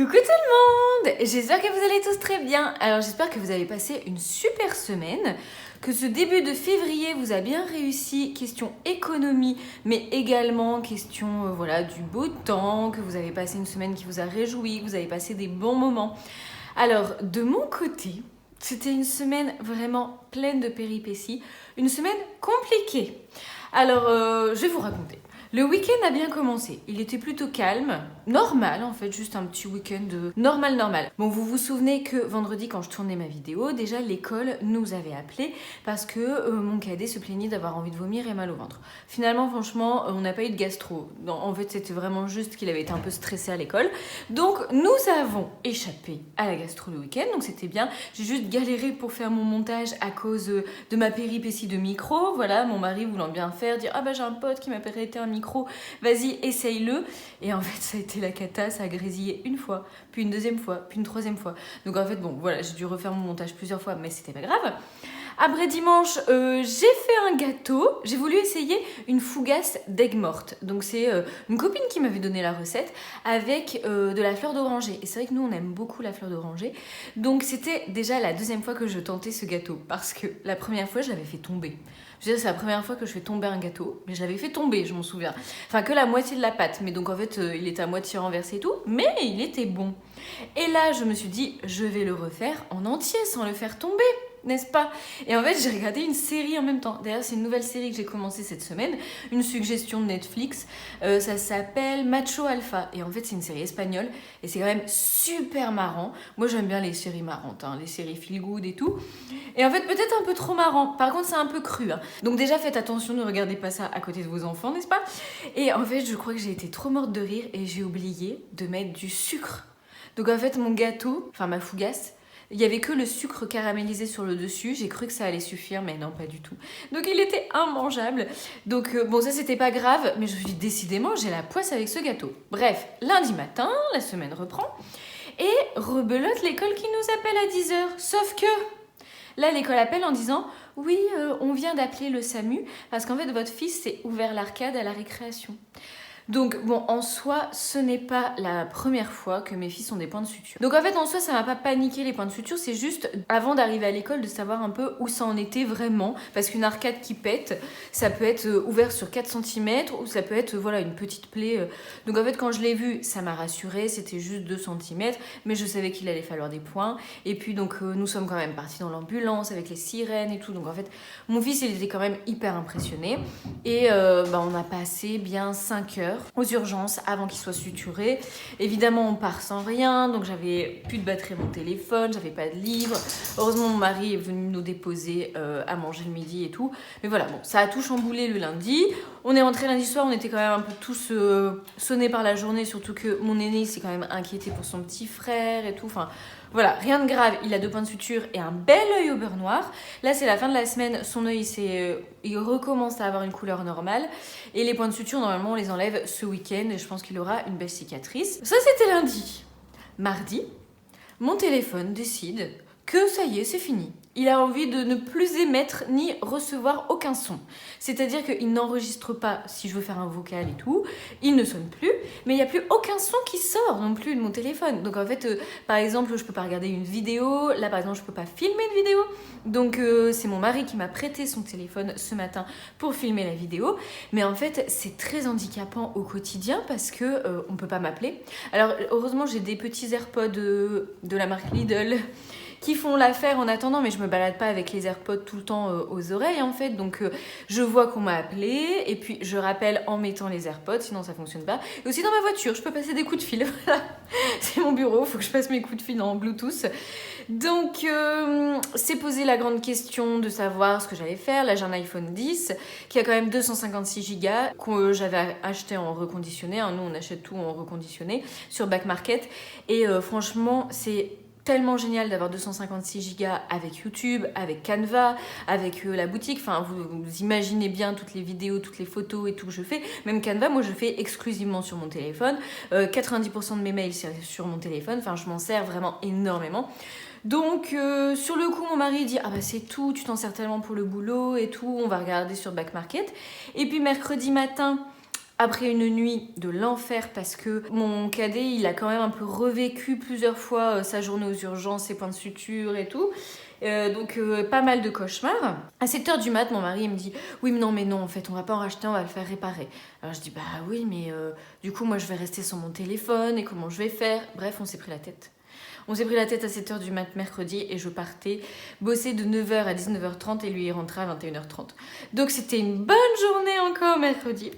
Coucou tout le monde! J'espère que vous allez tous très bien. Alors j'espère que vous avez passé une super semaine, que ce début de février vous a bien réussi, question économie, mais également question voilà, du beau temps, que vous avez passé une semaine qui vous a réjoui, que vous avez passé des bons moments. Alors de mon côté, c'était une semaine vraiment pleine de péripéties, une semaine compliquée. Alors je vais vous raconter. Le week-end a bien commencé, il était plutôt calme, normal en fait, juste un petit week-end normal. Bon, vous vous souvenez que vendredi quand je tournais ma vidéo, déjà l'école nous avait appelé parce que mon cadet se plaignait d'avoir envie de vomir et mal au ventre. Finalement, franchement, on n'a pas eu de gastro. Non, en fait, c'était vraiment juste qu'il avait été un peu stressé à l'école. Donc, nous avons échappé à la gastro le week-end, donc c'était bien. J'ai juste galéré pour faire mon montage à cause de ma péripétie de micro. Voilà, mon mari voulant bien faire, dire « Ah bah j'ai un pote qui m'a prêté un micro, vas-y, essaye-le ». Et en fait, ça a été la cata, ça a grésillé une fois, puis une deuxième fois, puis une troisième fois. Donc en fait, bon, voilà, j'ai dû refaire mon montage plusieurs fois, mais c'était pas grave. Après dimanche, j'ai fait un gâteau. J'ai voulu essayer une fougasse d'aigues mortes. Donc c'est une copine qui m'avait donné la recette avec de la fleur d'oranger. Et c'est vrai que nous, on aime beaucoup la fleur d'oranger. Donc c'était déjà la deuxième fois que je tentais ce gâteau. Parce que la première fois, je l'avais fait tomber. Je veux dire, c'est la première fois que je fais tomber un gâteau. Mais je l'avais fait tomber, je m'en souviens. Enfin, que la moitié de la pâte. Mais donc en fait, il était à moitié renversé et tout. Mais il était bon. Et là, je me suis dit, je vais le refaire en entier sans le faire tomber. N'est-ce pas? Et en fait, j'ai regardé une série en même temps. D'ailleurs, c'est une nouvelle série que j'ai commencé cette semaine, une suggestion de Netflix. Ça s'appelle Macho Alpha. Et en fait, c'est une série espagnole et c'est quand même super marrant. Moi, j'aime bien les séries marrantes, hein, les séries feel good et tout. Et en fait, peut-être un peu trop marrant. Par contre, c'est un peu cru. Hein. Donc déjà, faites attention, ne regardez pas ça à côté de vos enfants, n'est-ce pas? Et en fait, je crois que j'ai été trop morte de rire et j'ai oublié de mettre du sucre. Donc en fait, mon gâteau, enfin ma fougasse, il n'y avait que le sucre caramélisé sur le dessus. J'ai cru que ça allait suffire, mais non, pas du tout. Donc il était immangeable. Donc bon, ça c'était pas grave, mais je me suis dit, décidément, j'ai la poisse avec ce gâteau. Bref, lundi matin, la semaine reprend. Et rebelote l'école qui nous appelle à 10h. Sauf que là, l'école appelle en disant « Oui, on vient d'appeler le SAMU parce qu'en fait, votre fils s'est ouvert l'arcade à la récréation. » Donc bon, en soi, ce n'est pas la première fois que mes fils ont des points de suture. Donc en fait, en soi, ça m'a pas paniqué les points de suture, c'est juste avant d'arriver à l'école de savoir un peu où ça en était vraiment. Parce qu'une arcade qui pète, ça peut être ouvert sur 4 cm ou ça peut être voilà, une petite plaie. Donc en fait, quand je l'ai vu, ça m'a rassurée, c'était juste 2 cm, mais je savais qu'il allait falloir des points. Et puis donc nous sommes quand même partis dans l'ambulance avec les sirènes et tout. Donc en fait, mon fils, il était quand même hyper impressionné. Et on a passé bien 5 heures aux urgences avant qu'il soit suturé. Évidemment, on part sans rien, donc j'avais plus de batterie à mon téléphone, j'avais pas de livre. Heureusement, mon mari est venu nous déposer à manger le midi et tout. Mais voilà, bon, ça a tout chamboulé le lundi. On est rentré lundi soir, on était quand même un peu tous sonnés par la journée, surtout que mon aîné s'est quand même inquiété pour son petit frère et tout. Enfin, voilà, rien de grave, il a 2 points de suture et un bel œil au beurre noir. Là, c'est la fin de la semaine, son œil, il recommence à avoir une couleur normale. Et les points de suture, normalement, on les enlève ce week-end et je pense qu'il aura une belle cicatrice. Ça, c'était lundi. Mardi, mon téléphone décide que ça y est, c'est fini. Il a envie de ne plus émettre ni recevoir aucun son. C'est-à-dire qu'il n'enregistre pas si je veux faire un vocal et tout, il ne sonne plus, mais il n'y a plus aucun son qui sort non plus de mon téléphone. Donc en fait, par exemple, je peux pas regarder une vidéo, là par exemple, je peux pas filmer une vidéo. Donc c'est mon mari qui m'a prêté son téléphone ce matin pour filmer la vidéo. Mais en fait, c'est très handicapant au quotidien parce que on peut pas m'appeler. Alors heureusement, j'ai des petits AirPods de la marque Lidl qui font l'affaire en attendant, mais je me balade pas avec les AirPods tout le temps aux oreilles en fait, donc je vois qu'on m'a appelé et puis je rappelle en mettant les AirPods, sinon ça fonctionne pas. Et aussi dans ma voiture, je peux passer des coups de fil, voilà, c'est mon bureau, faut que je passe mes coups de fil en Bluetooth. Donc c'est posé la grande question de savoir ce que j'allais faire. Là j'ai un iPhone 10 qui a quand même 256 Go que j'avais acheté en reconditionné, hein. Nous on achète tout en reconditionné sur Back Market et franchement c'est tellement génial d'avoir 256 Go avec YouTube, avec Canva, avec la boutique. Enfin, vous imaginez bien toutes les vidéos, toutes les photos et tout que je fais. Même Canva, moi, je fais exclusivement sur mon téléphone. 90% de mes mails, c'est sur mon téléphone. Enfin, je m'en sers vraiment énormément. Donc, sur le coup, mon mari dit « Ah bah c'est tout, tu t'en sers tellement pour le boulot et tout, on va regarder sur Back Market. » Et puis, mercredi matin, après une nuit de l'enfer parce que mon cadet, il a quand même un peu revécu plusieurs fois sa journée aux urgences, ses points de suture et tout. Donc pas mal de cauchemars. À 7h du mat, mon mari il me dit oui mais non en fait on va pas en racheter, on va le faire réparer. Alors je dis bah oui mais du coup moi je vais rester sur mon téléphone et comment je vais faire. Bref, on s'est pris la tête. On s'est pris la tête à 7h du mat mercredi et je partais bosser de 9h à 19h30 et lui il rentrait à 21h30. Donc c'était une bonne journée encore mercredi.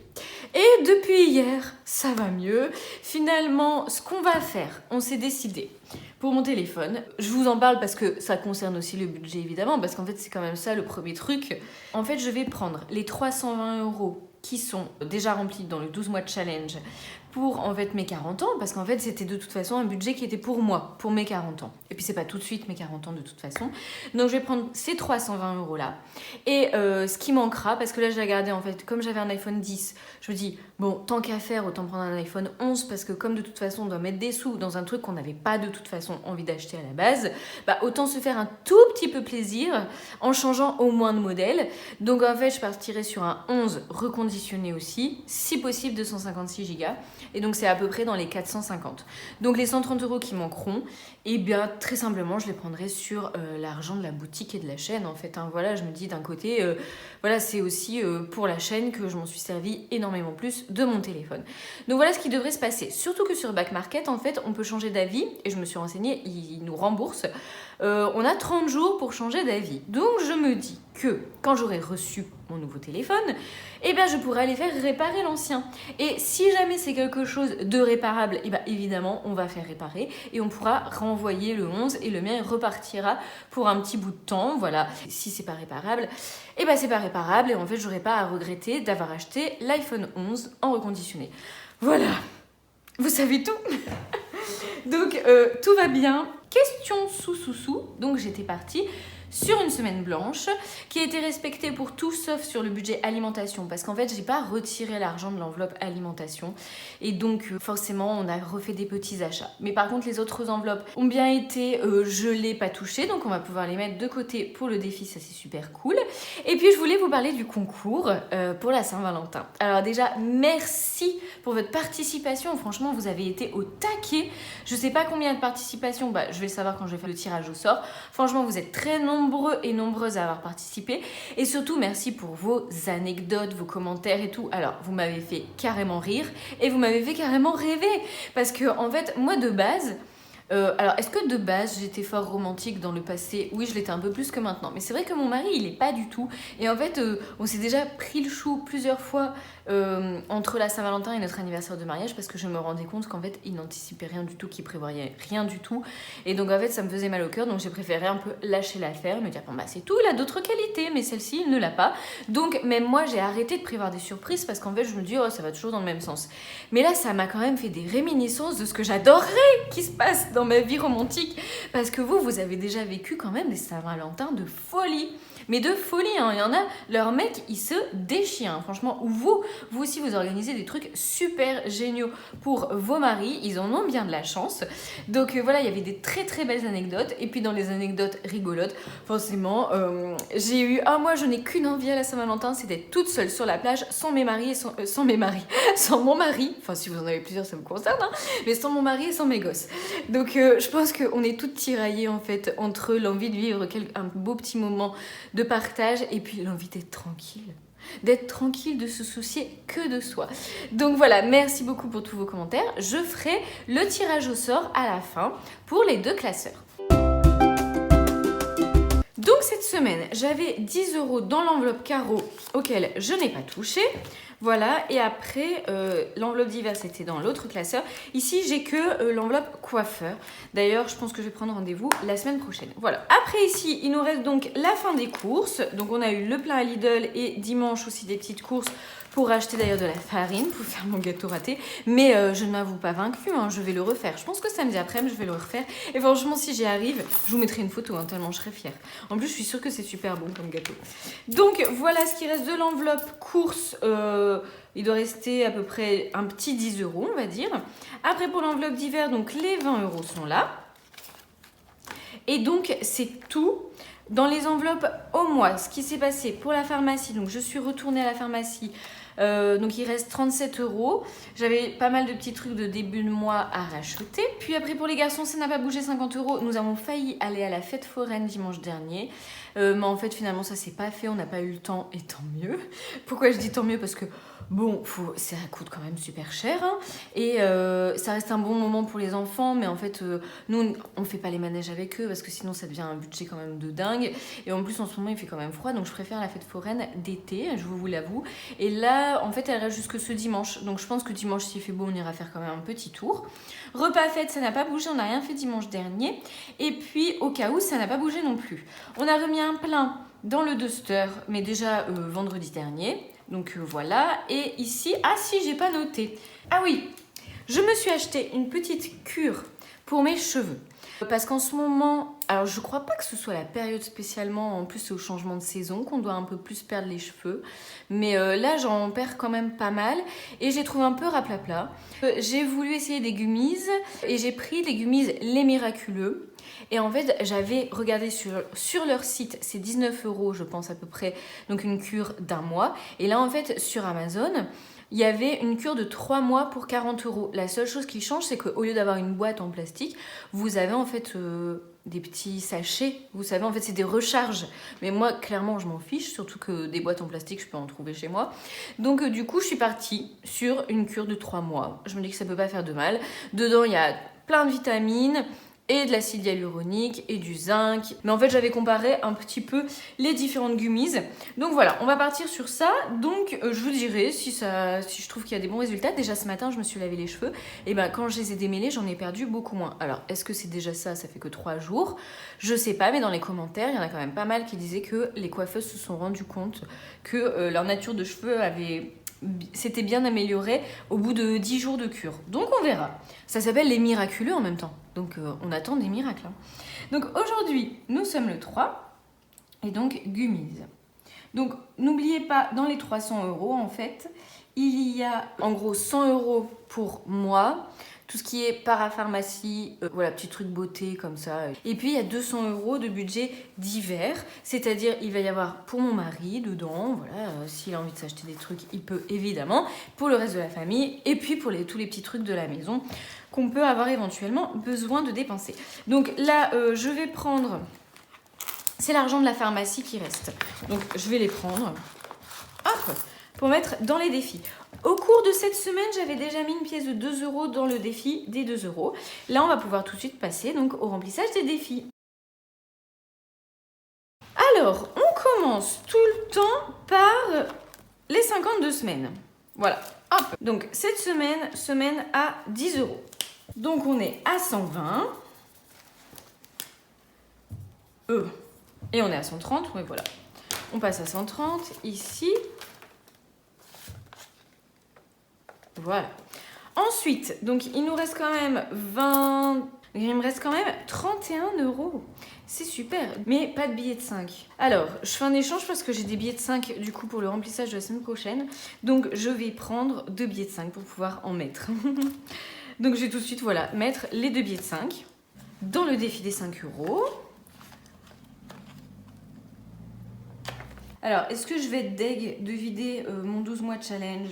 Et depuis hier, ça va mieux. Finalement, ce qu'on va faire, on s'est décidé. Pour mon téléphone, je vous en parle parce que ça concerne aussi le budget évidemment, parce qu'en fait c'est quand même ça le premier truc. En fait je vais prendre les 320 € qui sont déjà remplis dans le 12 mois de challenge pour en fait mes 40 ans, parce qu'en fait c'était de toute façon un budget qui était pour moi, pour mes 40 ans. Et puis c'est pas tout de suite mes 40 ans de toute façon. Donc je vais prendre ces 320 € là. Et ce qui manquera, parce que là j'ai regardé en fait, comme j'avais un iPhone 10, je me dis bon tant qu'à faire autant prendre un iPhone 11 parce que comme de toute façon on doit mettre des sous dans un truc qu'on n'avait pas de toute façon envie d'acheter à la base, bah autant se faire un tout petit peu plaisir en changeant au moins de modèle. Donc en fait je partirai sur un 11 reconditionné aussi, si possible 256 Go. Et donc c'est à peu près dans les 450. Donc les 130 € qui manqueront, et bien très simplement je les prendrai sur l'argent de la boutique et de la chaîne en fait. Hein. Voilà, je me dis d'un côté, voilà c'est aussi pour la chaîne que je m'en suis servi énormément plus de mon téléphone. Donc voilà ce qui devrait se passer. Surtout que sur Back Market en fait on peut changer d'avis et je me suis renseignée, ils nous remboursent. On a 30 jours pour changer d'avis. Donc je me dis que quand j'aurai reçu mon nouveau téléphone, eh bien je pourrai aller faire réparer l'ancien. Et si jamais c'est quelque chose de réparable, eh bien évidemment on va faire réparer et on pourra renvoyer le 11 et le mien repartira pour un petit bout de temps. Voilà, si c'est pas réparable, eh bien c'est pas réparable et en fait j'aurai pas à regretter d'avoir acheté l'iPhone 11 en reconditionné. Voilà, vous savez tout. Donc tout va bien. Question sous. Donc j'étais partie sur une semaine blanche qui a été respectée pour tout sauf sur le budget alimentation parce qu'en fait j'ai pas retiré l'argent de l'enveloppe alimentation et donc forcément on a refait des petits achats. Mais par contre les autres enveloppes ont bien été gelées, pas touchées, donc on va pouvoir les mettre de côté pour le défi, ça c'est super cool. Et puis je voulais vous parler du concours pour la Saint-Valentin. Alors déjà merci pour votre participation, franchement vous avez été au taquet. Je sais pas combien de participations, bah je vais le savoir quand je vais faire le tirage au sort. Franchement vous êtes très nombreux et nombreuses à avoir participé et surtout merci pour vos anecdotes, vos commentaires et tout. Alors vous m'avez fait carrément rire et vous m'avez fait carrément rêver parce que en fait moi de base alors est-ce que de base j'étais fort romantique dans le passé? Oui, je l'étais un peu plus que maintenant, mais c'est vrai que mon mari il est pas du tout et en fait on s'est déjà pris le chou plusieurs fois entre la Saint-Valentin et notre anniversaire de mariage parce que je me rendais compte qu'en fait il n'anticipait rien du tout, qu'il prévoyait rien du tout et donc en fait ça me faisait mal au cœur, donc j'ai préféré un peu lâcher l'affaire, me dire bon bah c'est tout, il a d'autres qualités mais celle-ci il ne l'a pas, donc même moi j'ai arrêté de prévoir des surprises parce qu'en fait je me dis oh ça va toujours dans le même sens, mais là ça m'a quand même fait des réminiscences de ce que j'adorerais qui se passe dans ma vie romantique parce que vous avez déjà vécu quand même des Saint-Valentin de folie. Mais de folie, hein. Il y en a, leurs mecs, ils se déchirent, hein. Franchement. Ou vous aussi, vous organisez des trucs super géniaux pour vos maris. Ils en ont bien de la chance. Donc voilà, il y avait des très très belles anecdotes. Et puis dans les anecdotes rigolotes, forcément, j'ai eu... Ah, moi, je n'ai qu'une envie à la Saint-Valentin, c'est d'être toute seule sur la plage, sans mes maris et sans mes maris. Sans mon mari. Enfin, si vous en avez plusieurs, ça me concerne, hein. Mais sans mon mari et sans mes gosses. Donc je pense qu'on est toutes tiraillées, en fait, entre l'envie de vivre un beau petit moment de partage et puis l'envie d'être tranquille, de se soucier que de soi. Donc voilà, merci beaucoup pour tous vos commentaires. Je ferai le tirage au sort à la fin pour les 2 classeurs. Donc cette semaine, j'avais 10 € dans l'enveloppe carreau auquel je n'ai pas touché. Voilà, et après, l'enveloppe d'hiver, c'était dans l'autre classeur. Ici, j'ai que l'enveloppe coiffeur. D'ailleurs, je pense que je vais prendre rendez-vous la semaine prochaine. Voilà. Après, ici, il nous reste donc la fin des courses. Donc, on a eu le plein à Lidl et dimanche aussi des petites courses pour acheter d'ailleurs de la farine pour faire mon gâteau raté. Mais je ne m'avoue pas vaincue, hein, je vais le refaire. Je pense que samedi après-midi, je vais le refaire. Et franchement, si j'y arrive, je vous mettrai une photo, hein, tellement je serai fière. En plus, je suis sûre que c'est super bon comme gâteau. Donc, voilà ce qui reste de l'enveloppe course. Il doit rester à peu près un petit 10 €, on va dire. Après, pour l'enveloppe d'hiver, donc les 20 € sont là. Et donc, c'est tout. Dans les enveloppes au mois, ce qui s'est passé pour la pharmacie, donc je suis retournée à la pharmacie Donc il reste 37 €. J'avais pas mal de petits trucs de début de mois à racheter. Puis après pour les garçons, ça n'a pas bougé, 50 €. Nous avons failli aller à la fête foraine dimanche dernier. Mais en fait finalement ça s'est pas fait, on n'a pas eu le temps et tant mieux. Pourquoi je dis tant mieux? Parce que bon, ça coûte quand même super cher hein. Et ça reste un bon moment pour les enfants, mais en fait nous on fait pas les manèges avec eux parce que sinon ça devient un budget quand même de dingue. Et en plus en ce moment il fait quand même froid, donc je préfère la fête foraine d'été, je vous l'avoue. Et là en fait elle reste jusque ce dimanche, donc je pense que dimanche s'il fait beau on ira faire quand même un petit tour. Repas fête, ça n'a pas bougé, on n'a rien fait dimanche dernier. Et puis au cas où ça n'a pas bougé non plus. On a remis un plein dans le Duster, mais déjà vendredi dernier. Donc voilà, et ici, ah si, j'ai pas noté. Ah oui, je me suis acheté une petite cure pour mes cheveux. Parce qu'en ce moment, alors je crois pas que ce soit la période spécialement, en plus c'est au changement de saison qu'on doit un peu plus perdre les cheveux. Mais là j'en perds quand même pas mal et j'ai trouvé un peu raplapla. J'ai voulu essayer des gummies et j'ai pris des gummies Les Miraculeux. Et en fait, j'avais regardé sur leur site, c'est 19 € je pense à peu près, donc une cure d'un mois. Et là en fait, sur Amazon, il y avait une cure de 3 mois pour 40 €. La seule chose qui change, c'est qu'au lieu d'avoir une boîte en plastique, vous avez en fait des petits sachets. Vous savez, en fait, c'est des recharges. Mais moi, clairement, je m'en fiche, surtout que des boîtes en plastique, je peux en trouver chez moi. Donc du coup, je suis partie sur une cure de 3 mois. Je me dis que ça peut pas faire de mal. Dedans, il y a plein de vitamines et de l'acide hyaluronique et du zinc. Mais en fait, j'avais comparé un petit peu les différentes gummies. Donc voilà, on va partir sur ça. Donc je vous dirai si je trouve qu'il y a des bons résultats. Déjà ce matin, je me suis lavé les cheveux. Et ben quand je les ai démêlés, j'en ai perdu beaucoup moins. Alors, est-ce que c'est déjà ça? Ça fait que 3 jours. Je sais pas, mais dans les commentaires, il y en a quand même pas mal qui disaient que les coiffeuses se sont rendues compte que leur nature de cheveux s'était bien améliorée au bout de 10 jours de cure. Donc on verra. Ça s'appelle Les Miraculeux en même temps. Donc on attend des miracles. Hein. Donc aujourd'hui, nous sommes le 3. Et donc gummies. Donc n'oubliez pas, dans les 300 € en fait, il y a en gros 100 € pour moi. Tout ce qui est parapharmacie, voilà, petits trucs beauté comme ça. Et puis il y a 200 € de budget d'hiver, c'est-à-dire il va y avoir pour mon mari dedans, voilà, s'il a envie de s'acheter des trucs, il peut évidemment, pour le reste de la famille, et puis pour tous les petits trucs de la maison qu'on peut avoir éventuellement besoin de dépenser. Donc là, je vais prendre, c'est l'argent de la pharmacie qui reste, donc je vais les prendre, hop, pour mettre dans les défis. Au cours de cette semaine, j'avais déjà mis une pièce de 2 € dans le défi des 2 €. Là, on va pouvoir tout de suite passer donc au remplissage des défis. Alors, on commence tout le temps par les 52 semaines. Voilà, hop. Donc, cette semaine à 10 €. Donc, on est à 120. Et on est à 130, oui, voilà. On passe à 130, ici. Voilà. Ensuite, donc il nous reste quand même 20... Il me reste quand même 31 €. C'est super, mais pas de billets de 5. Alors, je fais un échange parce que j'ai des billets de 5 du coup pour le remplissage de la semaine prochaine. Donc, je vais prendre 2 billets de 5 pour pouvoir en mettre. Donc, je vais tout de suite, voilà, mettre les 2 billets de 5 dans le défi des 5 €. Alors, est-ce que je vais être deg de vider mon 12 mois challenge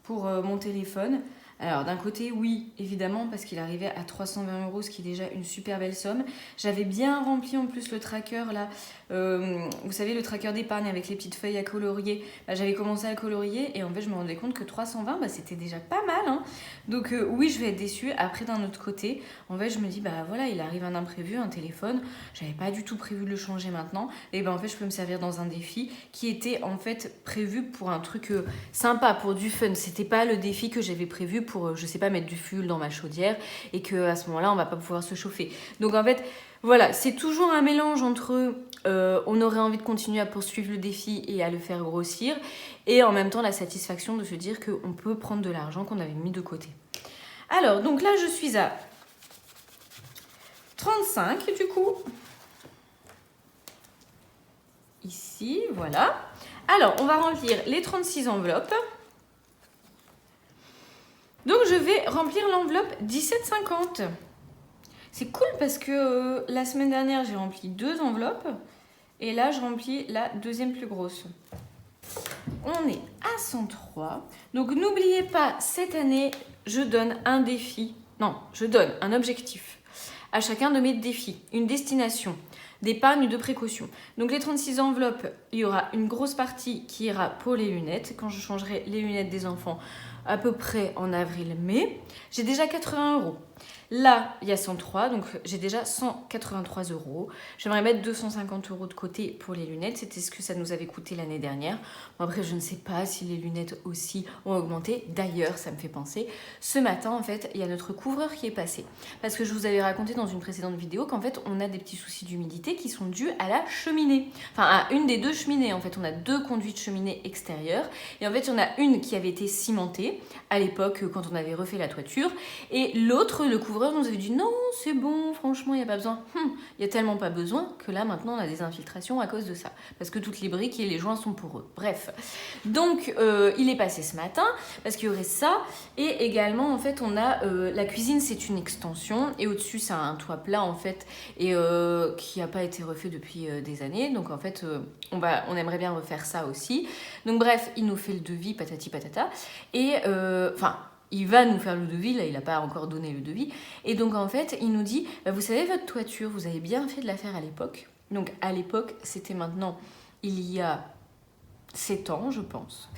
pour mon téléphone? Alors d'un côté oui évidemment parce qu'il arrivait à 320 €, ce qui est déjà une super belle somme. J'avais bien rempli en plus le tracker là, vous savez le tracker d'épargne avec les petites feuilles à colorier. J'avais commencé à colorier et en fait je me rendais compte que 320 c'était déjà pas mal hein. Donc oui je vais être déçue. Après d'un autre côté en fait je me dis voilà il arrive un imprévu, un téléphone, j'avais pas du tout prévu de le changer maintenant et en fait je peux me servir dans un défi qui était en fait prévu pour un truc sympa, pour du fun. C'était pas le défi que j'avais prévu pour, je sais pas, mettre du fuel dans ma chaudière et qu'à ce moment-là, on va pas pouvoir se chauffer. Donc en fait, voilà, c'est toujours un mélange entre on aurait envie de continuer à poursuivre le défi et à le faire grossir et en même temps la satisfaction de se dire qu'on peut prendre de l'argent qu'on avait mis de côté. Alors, donc là, je suis à 35 du coup. Ici, voilà. Alors, on va remplir les 36 enveloppes. Donc, je vais remplir l'enveloppe 17,50. C'est cool parce que la semaine dernière, j'ai rempli 2 enveloppes. Et là, je remplis la deuxième plus grosse. on est à 103. Donc n'oubliez pas, cette année, je donne un défi. Non, je donne un objectif à chacun de mes défis, une destination, d'épargne de précaution. Donc les 36 enveloppes, il y aura une grosse partie qui ira pour les lunettes, quand je changerai les lunettes des enfants à peu près en avril-mai. J'ai déjà 80 €. Là, il y a 103, donc j'ai déjà 183 €. J'aimerais mettre 250 € de côté pour les lunettes. C'était ce que ça nous avait coûté l'année dernière. Bon, après, je ne sais pas si les lunettes aussi ont augmenté. D'ailleurs, ça me fait penser, ce matin, en fait, il y a notre couvreur qui est passé. Parce que je vous avais raconté dans une précédente vidéo qu'en fait, on a des petits soucis d'humidité qui sont dus à la cheminée. Enfin, à une des deux cheminées. En fait, on a deux conduits de cheminée extérieures. Et en fait, il y en a une qui avait été cimentée à l'époque quand on avait refait la toiture. Et l'autre, le couvreur, nous avait dit non, c'est bon, franchement, il n'y a pas besoin. Il n'y a tellement pas besoin que là, maintenant, on a des infiltrations à cause de ça. Parce que toutes les briques et les joints sont pour eux. Bref. Donc, il est passé ce matin parce qu'il y aurait ça. Et également, en fait, on a la cuisine, c'est une extension. Et au-dessus, c'est un toit plat, en fait, et qui n'a pas été refait depuis des années. Donc, en fait, on aimerait bien refaire ça aussi. Donc, bref, il nous fait le devis, patati patata. Et, il va nous faire le devis, là il n'a pas encore donné le devis. Et donc en fait, il nous dit, vous savez, votre toiture, vous avez bien fait de la faire à l'époque. Donc à l'époque, c'était maintenant, il y a 7 ans, je pense.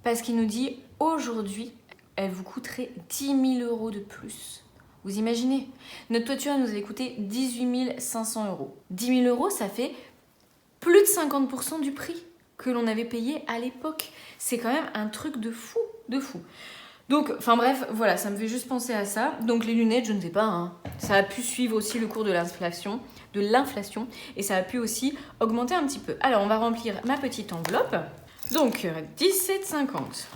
Parce qu'il nous dit, aujourd'hui, elle vous coûterait 10 000 € de plus. Vous imaginez? Notre toiture, elle nous avait coûté 18 500 €. 10 000 €, ça fait plus de 50% du prix que l'on avait payé à l'époque. C'est quand même un truc de fou, de fou. Donc, enfin bref, voilà, ça me fait juste penser à ça. Donc les lunettes, je ne sais pas, hein. Ça a pu suivre aussi le cours de l'inflation, et ça a pu aussi augmenter un petit peu. Alors, on va remplir ma petite enveloppe. Donc, 17,50.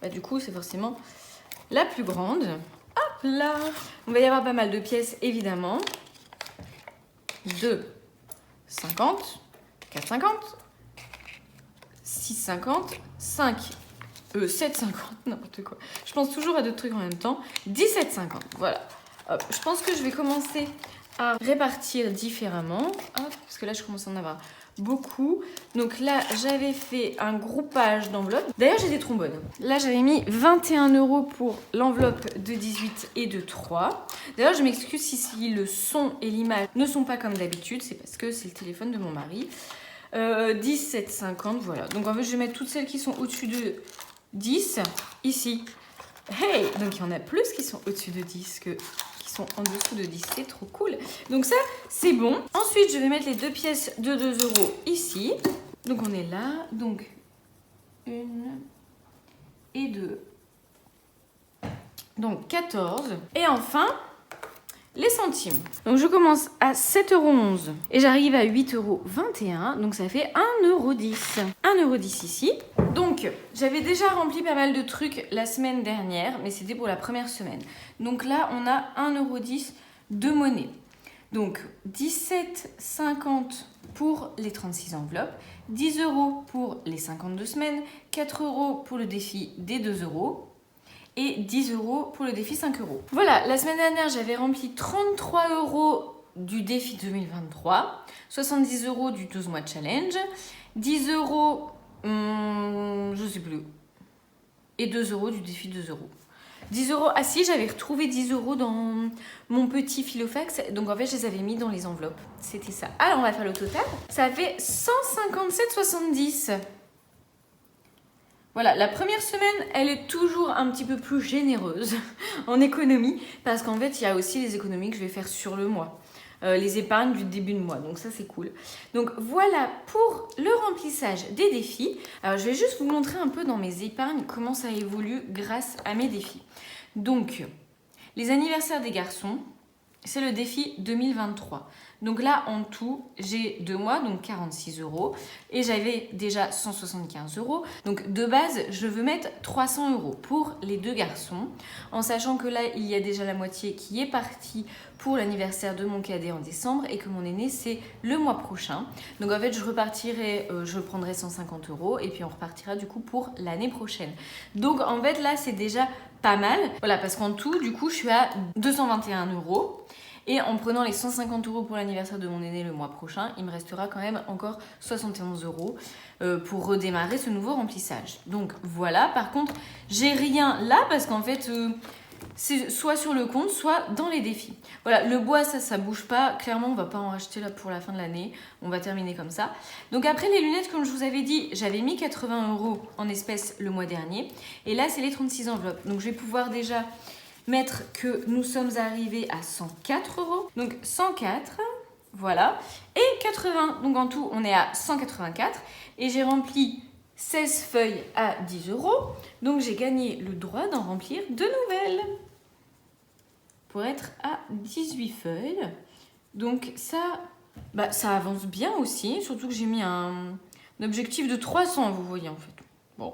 Bah, du coup, c'est forcément la plus grande. Hop là! On va y avoir pas mal de pièces, évidemment. 2,50, 4,50, 6,50, 5. 7,50, n'importe quoi. Je pense toujours à d'autres trucs en même temps. 17,50, voilà. Hop, je pense que je vais commencer à répartir différemment. Hop, parce que là, je commence à en avoir beaucoup. Donc là, j'avais fait un groupage d'enveloppes. D'ailleurs, j'ai des trombones. Là, j'avais mis 21 € pour l'enveloppe de 18 et de 3. D'ailleurs, je m'excuse si le son et l'image ne sont pas comme d'habitude. C'est parce que c'est le téléphone de mon mari. 17,50, voilà. Donc en fait, je vais mettre toutes celles qui sont au-dessus de 10 ici. Hey! Donc il y en a plus qui sont au-dessus de 10 que qui sont en dessous de 10. C'est trop cool. Donc ça, c'est bon. Ensuite, je vais mettre les deux pièces de 2 € ici. Donc on est là. Donc 1 et 2. Donc 14. Et enfin, les centimes. Donc je commence à 7,11 € et j'arrive à 8,21 €. Donc ça fait 1,10 €. 1,10 € ici. Donc j'avais déjà rempli pas mal de trucs la semaine dernière, mais c'était pour la première semaine. Donc là, on a 1,10 € de monnaie. Donc 17,50 € pour les 36 enveloppes, 10 € pour les 52 semaines, 4 € pour le défi des 2 € et 10 € pour le défi 5 €. Voilà, la semaine dernière, j'avais rempli 33 € du défi 2023, 70 € du 12 mois challenge, 10 €, je sais plus, et 2 € du défi 2 €. 10 €, ah si, j'avais retrouvé 10 € dans mon petit filofax, donc en fait, je les avais mis dans les enveloppes. C'était ça. Alors, on va faire le total. Ça fait 157,70 €. Voilà, la première semaine, elle est toujours un petit peu plus généreuse en économie parce qu'en fait, il y a aussi les économies que je vais faire sur le mois. Les épargnes du début de mois, donc ça c'est cool. Donc voilà pour le remplissage des défis. Alors je vais juste vous montrer un peu dans mes épargnes comment ça évolue grâce à mes défis. Donc, les anniversaires des garçons, c'est le défi 2023. Donc là, en tout, j'ai 2 mois, donc 46 €. Et j'avais déjà 175 €. Donc de base, je veux mettre 300 € pour les 2 garçons. En sachant que là, il y a déjà la moitié qui est partie pour l'anniversaire de mon cadet en décembre. Et que mon aîné, c'est le mois prochain. Donc en fait, je repartirai, je prendrai 150 € et puis on repartira du coup pour l'année prochaine. Donc en fait, là, c'est déjà pas mal. Voilà, parce qu'en tout, du coup, je suis à 221 €. Et en prenant les 150 € pour l'anniversaire de mon aîné le mois prochain, il me restera quand même encore 71 € pour redémarrer ce nouveau remplissage. Donc voilà, par contre, j'ai rien là parce qu'en fait, c'est soit sur le compte, soit dans les défis. Voilà, le bois, ça bouge pas. Clairement, on va pas en racheter là pour la fin de l'année. On va terminer comme ça. Donc après, les lunettes, comme je vous avais dit, j'avais mis 80 € en espèces le mois dernier. Et là, c'est les 36 enveloppes. Donc je vais pouvoir déjà mettre que nous sommes arrivés à 104 €. Donc 104, voilà. Et 80, donc en tout, on est à 184. Et j'ai rempli 16 feuilles à 10 €. Donc j'ai gagné le droit d'en remplir de nouvelles. Pour être à 18 feuilles. Donc ça, ça avance bien aussi. Surtout que j'ai mis un objectif de 300, vous voyez en fait. Bon.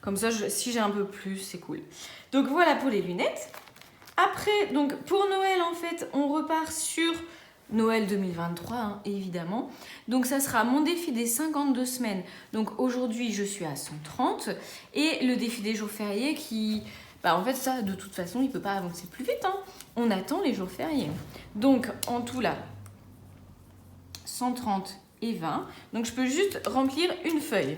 Comme ça, si j'ai un peu plus, c'est cool. Donc voilà pour les lunettes. Après, donc pour Noël, en fait, on repart sur Noël 2023, hein, évidemment. Donc ça sera mon défi des 52 semaines. Donc aujourd'hui, je suis à 130. Et le défi des jours fériés qui... en fait, ça, de toute façon, il ne peut pas avancer plus vite. Hein. On attend les jours fériés. Donc, en tout, là, 130 et 20. Donc, je peux juste remplir une feuille.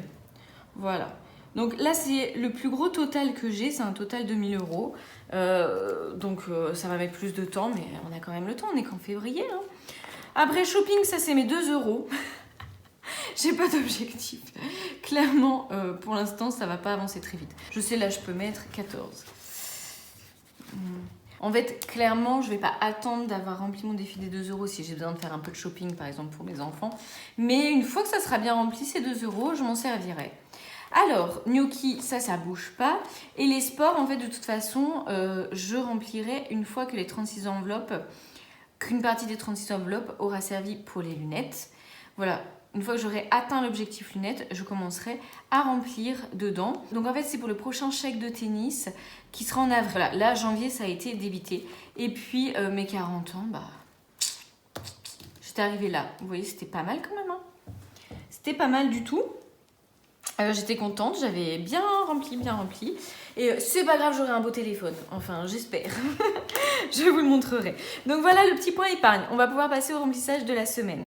Voilà. Donc là, c'est le plus gros total que j'ai. C'est un total de 1000 €. Donc, ça va mettre plus de temps, mais on a quand même le temps. On est qu'en février. Hein. Après, shopping, ça, c'est mes 2 €. J'ai pas d'objectif. Clairement, pour l'instant, ça va pas avancer très vite. Je sais, là, je peux mettre 14. En fait, clairement, je vais pas attendre d'avoir rempli mon défi des 2 € si j'ai besoin de faire un peu de shopping, par exemple, pour mes enfants. Mais une fois que ça sera bien rempli, ces 2 €, je m'en servirai. Alors, gnocchi, ça bouge pas. Et les sports, en fait, de toute façon, je remplirai une fois que les 36 enveloppes, qu'une partie des 36 enveloppes aura servi pour les lunettes. Voilà. Une fois que j'aurai atteint l'objectif lunettes, je commencerai à remplir dedans. Donc en fait, c'est pour le prochain chèque de tennis qui sera en avril. Voilà, là, janvier, ça a été débité. Et puis, mes 40 ans, j'étais arrivée là. Vous voyez, c'était pas mal quand même. Hein. C'était pas mal du tout. J'étais contente, j'avais bien rempli. Et c'est pas grave, j'aurai un beau téléphone. Enfin, j'espère. Je vous le montrerai. Donc voilà le petit point épargne. On va pouvoir passer au remplissage de la semaine.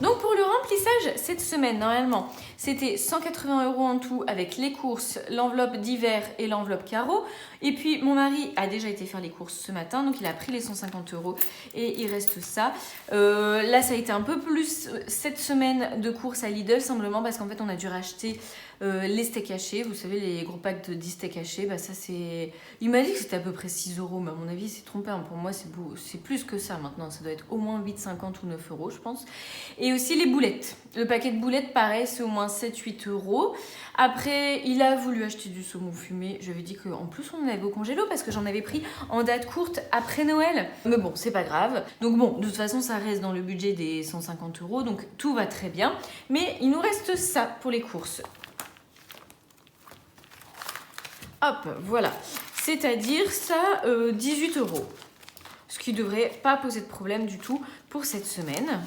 Donc pour le remplissage, cette semaine, normalement, c'était 180 € en tout avec les courses, l'enveloppe d'hiver et l'enveloppe carreau. Et puis mon mari a déjà été faire les courses ce matin, donc il a pris les 150 € et il reste ça. Là, ça a été un peu plus cette semaine de courses à Lidl, simplement parce qu'en fait, on a dû racheter les steaks hachés. Vous savez, les gros packs de 10 steaks hachés, ça c'est... Il m'a dit que c'était à peu près 6 €, mais à mon avis, il s'est trompé. Hein. Pour moi, c'est plus que ça maintenant. Ça doit être au moins 8,50 ou 9 €, je pense. Et aussi les boulettes. Le paquet de boulettes, pareil, c'est au moins 7-8 €. Après, il a voulu acheter du saumon fumé. Je lui ai dit qu'en plus, on en avait au congélo parce que j'en avais pris en date courte après Noël. Mais bon, c'est pas grave. Donc bon, de toute façon, ça reste dans le budget des 150 €. Donc tout va très bien. Mais il nous reste ça pour les courses. Hop, voilà. C'est-à-dire ça, 18 €. Ce qui devrait pas poser de problème du tout pour cette semaine.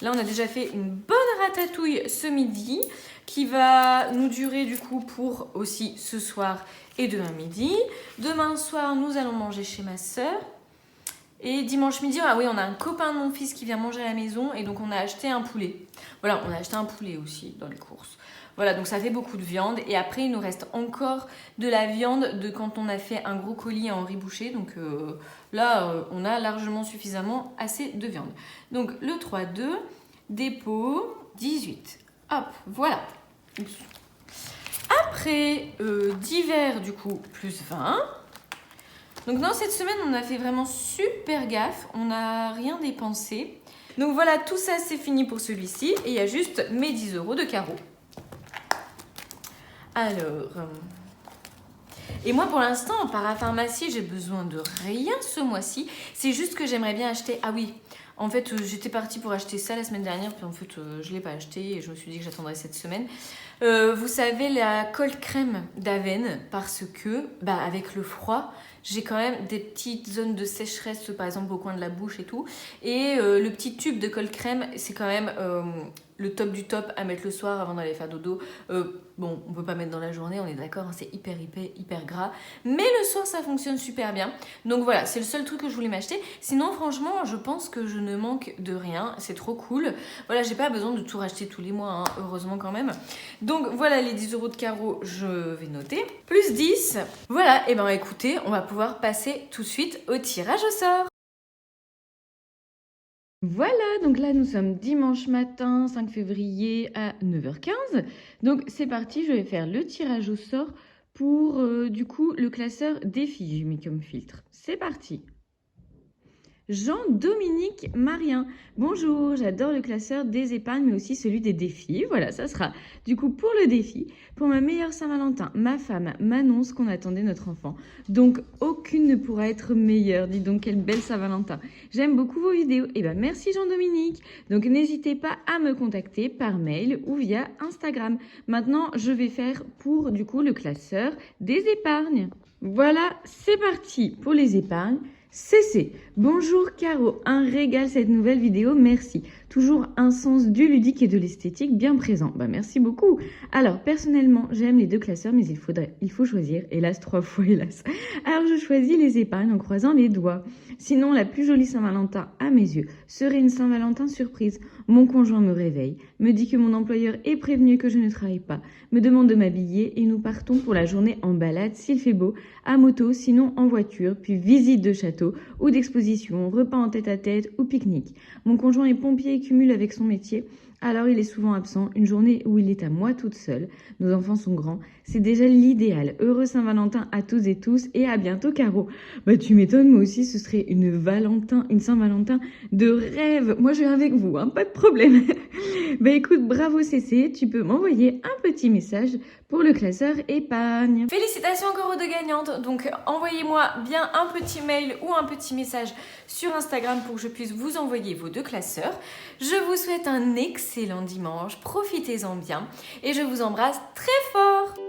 Là, on a déjà fait une bonne ratatouille ce midi qui va nous durer du coup pour aussi ce soir et demain midi. Demain soir, nous allons manger chez ma sœur. Et dimanche midi, ah oui, on a un copain de mon fils qui vient manger à la maison et donc on a acheté un poulet. Voilà, on a acheté un poulet aussi dans les courses. Voilà, donc ça fait beaucoup de viande. Et après, il nous reste encore de la viande de quand on a fait un gros colis à Henri Boucher. Donc là, on a largement suffisamment assez de viande. Donc le 3-2, dépôt, 18. Hop, voilà. Après, d'hiver, du coup, plus 20. Donc dans cette semaine, on a fait vraiment super gaffe. On n'a rien dépensé. Donc voilà, tout ça, c'est fini pour celui-ci. Et il y a juste mes 10 € de carreau. Alors, et moi pour l'instant en parapharmacie j'ai besoin de rien ce mois-ci, c'est juste que j'aimerais bien acheter, ah oui, en fait j'étais partie pour acheter ça la semaine dernière, puis en fait je ne l'ai pas acheté et je me suis dit que j'attendrais cette semaine. Vous savez la cold crème d'Aven, parce que avec le froid, j'ai quand même des petites zones de sécheresse, par exemple au coin de la bouche et tout, et le petit tube de cold crème c'est quand même le top du top à mettre le soir avant d'aller faire dodo. Bon, on peut pas mettre dans la journée, on est d'accord, hein, c'est hyper gras. Mais le soir, ça fonctionne super bien. Donc voilà, c'est le seul truc que je voulais m'acheter. Sinon, franchement, je pense que je ne manque de rien. C'est trop cool. Voilà, j'ai pas besoin de tout racheter tous les mois, hein, heureusement quand même. Donc voilà, les 10 € de Caro, je vais noter. Plus 10. Voilà, et ben écoutez, on va pouvoir passer tout de suite au tirage au sort. Voilà, donc là nous sommes dimanche matin 5 février à 9h15. Donc c'est parti, je vais faire le tirage au sort pour du coup le classeur défi, j'ai mis comme filtre. C'est parti. Jean-Dominique Marien. Bonjour, j'adore le classeur des épargnes, mais aussi celui des défis. Voilà, ça sera du coup pour le défi. Pour ma meilleure Saint-Valentin, ma femme m'annonce qu'on attendait notre enfant. Donc, aucune ne pourra être meilleure. Dis donc, quelle belle Saint-Valentin. J'aime beaucoup vos vidéos. Et ben, merci Jean-Dominique. Donc, n'hésitez pas à me contacter par mail ou via Instagram. Maintenant, je vais faire pour du coup le classeur des épargnes. Voilà, c'est parti pour les épargnes. CC. Bonjour Caro, un régal cette nouvelle vidéo, merci. Toujours un sens du ludique et de l'esthétique bien présent. Bah merci beaucoup. Alors personnellement, j'aime les deux classeurs, mais il faut choisir. Hélas, 3 fois, hélas. Alors je choisis les épargnes en croisant les doigts. Sinon, la plus jolie Saint-Valentin à mes yeux serait une Saint-Valentin surprise. Mon conjoint me réveille, me dit que mon employeur est prévenu que je ne travaille pas, me demande de m'habiller et nous partons pour la journée en balade s'il fait beau, à moto, sinon en voiture, puis visite de château ou d'exposition, repas en tête-à-tête ou pique-nique. Mon conjoint est pompier et cumule avec son métier, alors il est souvent absent, une journée où il est à moi toute seule. Nos enfants sont grands, c'est déjà l'idéal. Heureux Saint-Valentin à tous et tous et à bientôt Caro. Bah tu m'étonnes, moi aussi ce serait une Saint-Valentin de rêve. Moi je viens avec vous, hein, pas de problème. Bah écoute, bravo CC, tu peux m'envoyer un petit message pour le classeur épargne. Félicitations encore aux deux gagnantes. Donc envoyez-moi bien un petit mail ou un petit message sur Instagram pour que je puisse vous envoyer vos deux classeurs. Je vous souhaite un excellent dimanche, profitez-en bien et je vous embrasse très fort.